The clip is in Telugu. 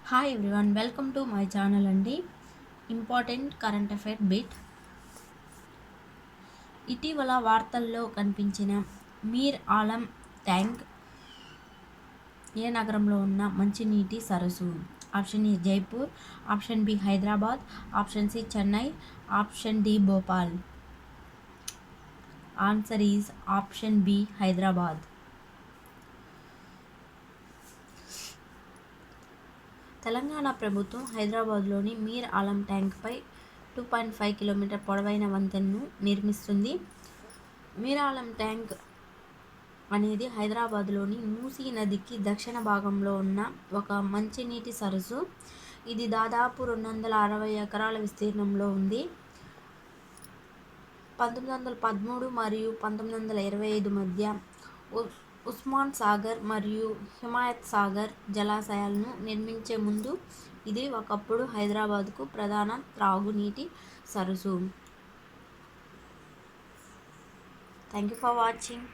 Hi everyone, welcome to my channel అండి. Important current affair bit. ఇటీవల వార్తల్లో కనిపించిన మీర్ ఆలం ట్యాంక్ ఏ నగరంలో ఉన్న మంచినీటి సరస్సు? Option A Jaipur, option B Hyderabad, option C Chennai, option D Bhopal. Answer is option B Hyderabad. Telangana ప్రభుత్వం హైదరాబాద్లోని మీర్ ఆలం ట్యాంక్పై 2.5 కిలోమీటర్ పొడవైన వంతెనను నిర్మిస్తుంది. మీర్ ఆలం ట్యాంక్ అనేది హైదరాబాద్లోని మూసీ నదికి దక్షిణ భాగంలో ఉన్న ఒక మంచినీటి సరస్సు. ఇది దాదాపు 260 ఎకరాల విస్తీర్ణంలో ఉంది. 1913 మరియు 1925 మధ్య ఉస్మాన్ సాగర్ మరియు హిమాయత్ సాగర్ జలాశయాలను నిర్మించే ముందు ఇది ఒకప్పుడు హైదరాబాద్కు ప్రధాన త్రాగునీటి సరస్సు. Thank you for watching.